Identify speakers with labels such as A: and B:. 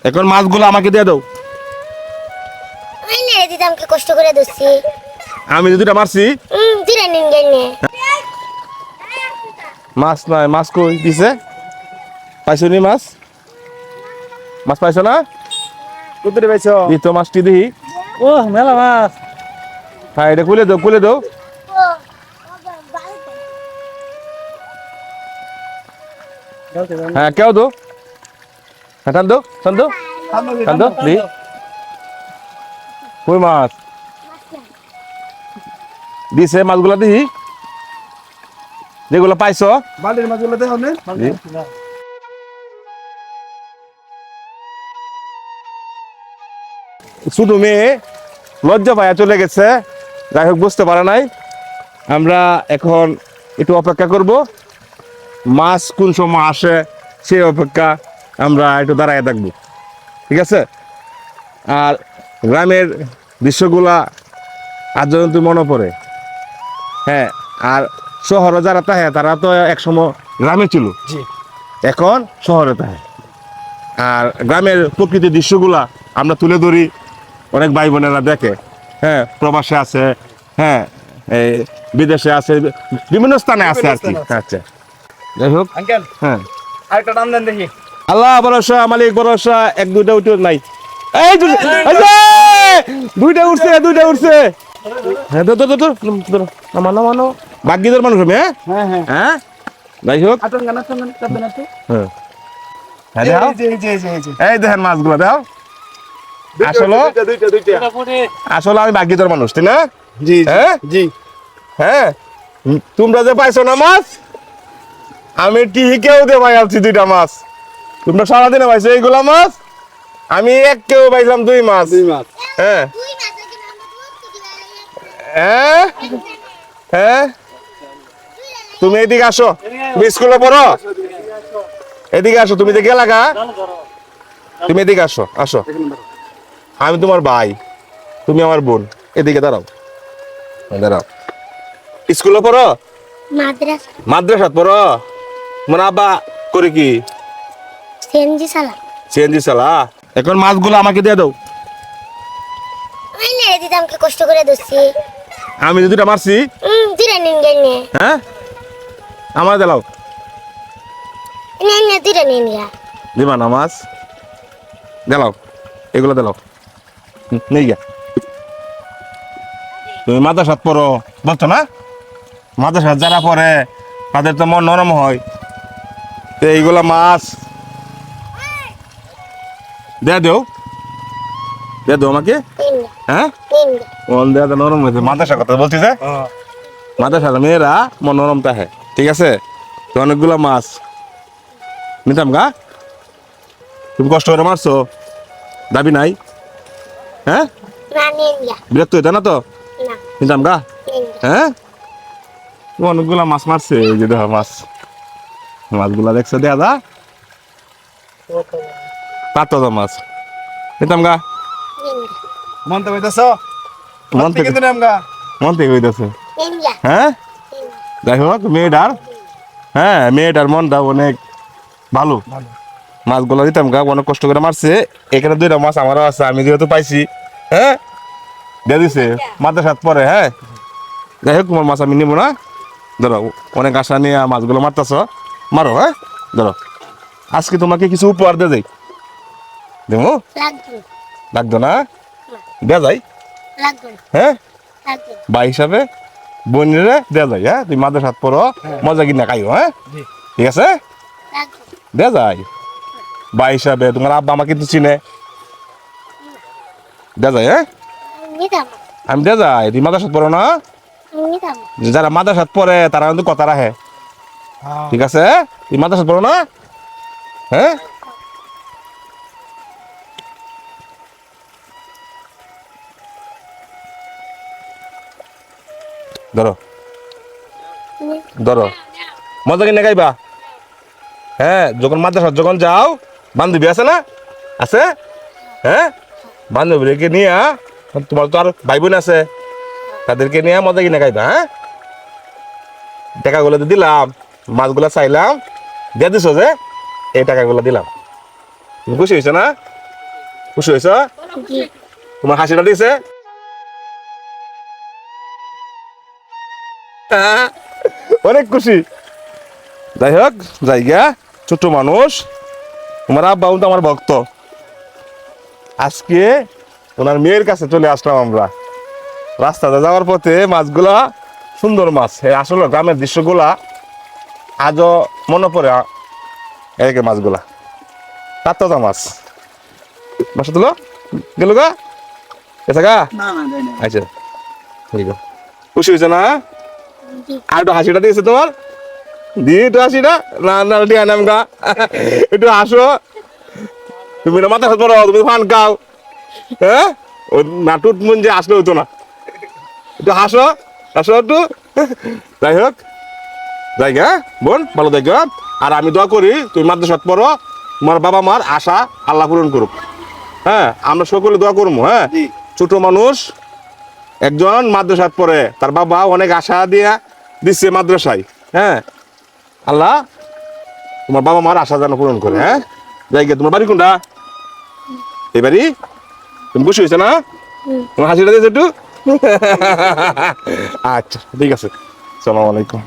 A: এখন মাছগুলো আমাকে দিয়ে দাও।
B: আমি না দিতাম কি কষ্ট করে দছি।
A: আমি দুটা মারছি।
B: দিরা নিন গেনে।
A: মাছ নাই, মাছ কই দিছে? পাইছো নি মাছ? মাছ পাইছো না?
C: কোথায় পাইছো?
A: এই তো মাছটি দেখি।
C: ও মেলা মাছ।
A: হ্যাঁ, এটা খুলে দাও, খুলে দাও। হ্যাঁ, কেউ দো। হ্যাঁ, টান দো, টান দো, টান দো, দেখি। কই মাছ? দিছে মাছগুলা দেখি। যেগুলো পাইছো।
C: বালির মাছগুলো দেখো নে।
A: জি। ছোট মেয়ে লজ্জা পায়া চলে গেছে, যাই হোক বুঝতে পারে নাই। আমরা এখন একটু অপেক্ষা করব, মাছ কোন সময় আসে সেই অপেক্ষা আমরা একটু দাঁড়ায় থাকবো, ঠিক আছে? আর গ্রামের দৃশ্যগুলা আজ পর্যন্ত মনে পড়ে। হ্যাঁ, আর শহরে যারা থাকে তারা তো একসময় গ্রামে ছিল, এখন শহরে থাকে। আর গ্রামের প্রকৃতির দৃশ্যগুলা আমরা তুলে ধরি, অনেক ভাই বোনেরা দেখে। হ্যাঁ, প্রবাসে আছে, হ্যাঁ, এই বিদেশে আছে, বিভিন্ন স্থানে আছে আর কি। আচ্ছা, যাই হোক।
C: আঙ্কেল
A: হ্যাঁ,
C: আরেকটা টান দেন দেখি।
A: আল্লাহ ভরসা, মালিক ভরসা, এক দুইটা উঠে নাই। এই দুইটা উঠছে, দুইটা উঠছে। হ্যাঁ, মানো মানো বাগ্যিদের মানুষ আমি। হ্যাঁ
C: হ্যাঁ হ্যাঁ।
A: হ্যাঁ, যাই হোক।
C: আটন গান কাটবেন একটু।
A: হ্যাঁ, হ্যাঁ, দেখাও। এই দেখেন মাছগুলো দেখাও। আসলে আসলে আমি বাগ্যিদের মানুষ, তাই না?
C: জি
A: হ্যাঁ
C: জি।
A: হ্যাঁ, তোমরা যে পাইছো না মাছ, আমি টিহিকেও দিয়ে পাই আছি দুইটা মাছ। তোমরা সারাদিনে পাইছো এইগুলা মাছ, আমি এক কেউ পাইলাম দুই মাছ।
C: দুই মাছ।
A: হ্যাঁ
B: দুই মাস আগে আমরা তো দিবা।
A: হ্যাঁ হ্যাঁ, তুমি এদিকে আসো, তুমি স্কুলে পড়ো, এদিকে আসো। তুমি যে গেলা গা, তুমি এদিকে আসো, আসো। আমি তোমার ভাই, তুমি আমার বোন। এদিকে দাঁড়াও, দাঁড়াও। স্কুলে পড়ো?
B: মাদ্রাসা
A: মাদ্রাসাত পড়ো? মানে আব্বা করে কি?
B: সেনজি সালা।
A: সিএনজি চালা। এখন মাছগুলো আমাকে দিয়ে দাও।
B: আমি না দিতাম কি কষ্ট করে দছি।
A: আমি যে দুটা মারছি।
B: দিরা নিন গেনে।
A: হ্যাঁ, আমার দিলাও।
B: না দিরা নিন গা।
A: দিবা না মাছ? দিলাও, এগুলো দিলাও। নেই গা। তুমি মাদ্রাসাত পড়ো বলছো না? মাদ্রাসাত যারা পড়ে তাদের তো মন নরম হয়। তো এইগুলা মাছ দেয়া দেও, দেয়া দেও আমাকে।
B: নিন গা।
A: হ্যাঁ,
B: নিন গা।
A: মন দেয়া তো নরম হয়েছে। মাদ্রাসা কথা বলছি যে, মাদ্রাসার মেয়েরা মন নরম থাকে, ঠিক আছে? তো অনেকগুলা মাছ নিতাম গা। তুমি কষ্ট করে মারছো, দাবি নাই। হ্যাঁ,
B: না নিন গা।
A: বিরক্ত হইতা না তো?
B: না
A: নিতাম গা।
B: নিন গা।
A: হ্যাঁ, অনেকগুলা মাছ মারছে। এই যে দেখো মাছ, মাছগুলা দেখছো দেয়া দা, পাতা মাছ। নিতাম গা।
B: নিন গা।
C: মন তো কইতাছ?
A: মন থেকে,
C: কিন্তু নামগা।
A: মন থেকে হইতেছে।
B: নিন গা।
A: হ্যাঁ,
B: নিন গা।
A: যাই হোক মেয়েটার, হ্যাঁ মেয়েটার মনটা অনেক ভালো।
C: ভালো।
A: মাছগুলো দিতাম গা, অনেক কষ্ট করে মারছে। এখানে দুইটা মাছ আমারও আছে, আমি যেহেতু পাইছি। হ্যাঁ, দিয়ে দিছে মাদ্রাসাত পরে। হ্যাঁ, যাই হোক, তোমার মাছ আমি নিবো না। ধরো, অনেক আশা নিয়ে মাছগুলো মারতেছ, মারো। হ্যাঁ, ধরো, আজকে তোমাকে কিছু উপহার দিয়ে যাই। দেবো?
B: লাগবে।
A: লাগতো না? দেয়া যায়।
B: লাগবে।
A: হ্যাঁ,
B: লাগবে।
A: ভাই হিসাবে বোনেরে দেয়া যায়। হ্যাঁ, তুমি মাদ্রাসাত পড়ো, মজা কিনা খাইও। হ্যাঁ,
C: জি।
A: ঠিক আছে,
B: লাগবে।
A: দেয়া যায়। ভাই হিসাবে তোমার আব্বা আমাকে কিন্তু চিনে, দেয়া যায়। হ্যাঁ,
B: নিতাম।
A: আমি দেয়া যায়। তুমি মাদ্রাসাত পড়ো না?
B: নিতাম।
A: যারা মাদ্রাসাত পড়ে তারা কিন্তু কথা রাখে, ঠিক আছে? তুমি মাদ্রাসাত পড়ো না? হ্যাঁ, ধরো, ধরো, মজা কিনে খাইবা। হ্যাঁ, যখন মাদ্রাসাত যখন যাও, বান্ধবী আছে না? আছে? হ্যাঁ, বান্ধবীকে নিয়ে, তোমার তো আর ভাই বোন আছে, তাদেরকে নিয়ে মজা কিনে খাইবা। হ্যাঁ, টাকাগুলো তো দিলাম, মাছগুলো চাইলাম, দিয়ে দিছো যে, এই টাকাগুলো দিলাম। তুমি খুশি হয়েছে না? খুশি হয়েছ?
B: জি।
A: তোমার হাসিটা দিয়েছে? অনেক খুশি। যাই হোক, জায়গা ছোট মানুষ, তোমার আব্বা তো আমার ভক্ত। আজকে ওনার মেয়ের কাছে চলে আসলাম আমরা। রাস্তাতে যাওয়ার পথে মাছগুলা সুন্দর মাছ, আসলে গ্রামের দৃশ্যগুলা আজও মনে পড়ে। এদিকে মাছগুলা টাটকা মাছ। মাছ তুলো গেল গা এসে গা।
C: না না যাই না।
A: আচ্ছা ঠিক আছে, খুশি হয়েছে না?
B: জি।
A: আর একটু হাসিটা দিয়েছে তোমার, দিয়ে একটু হাসিটা না না দিয়ে নাম গা একটু হাসো। তুমি না মাথা হাত পড়ো, তুমি ফান খাও। হ্যাঁ, ও নাটুট মন যে আসলে হতো না। একটু হাসো, হাসো একটু। যাই হোক, জায়গা বোন ভালো জায়গা। আর আমি দোয়া করি তুমি মাদ্রাসাত পড়ো, তোমার বাবা মার আশা আল্লাহ পূরণ করুক। হ্যাঁ, আমরা সকলে দোয়া করবো। হ্যাঁ,
C: জি।
A: ছোট মানুষ একজন মাদ্রাসাত পড়ে, তার বাবা অনেক আশা দিয়া দিচ্ছে মাদ্রাসায়। হ্যাঁ, আল্লাহ তোমার বাবা মার আশা যেন পূরণ করে। হ্যাঁ, জায়গা তোমার বাড়ি কোনটা? এই বাড়ি? তুমি খুশি হয়েছে না? তোমার হাসিটা দিয়েছে একটু? আচ্ছা ঠিক আছে, আসসালামু আলাইকুম।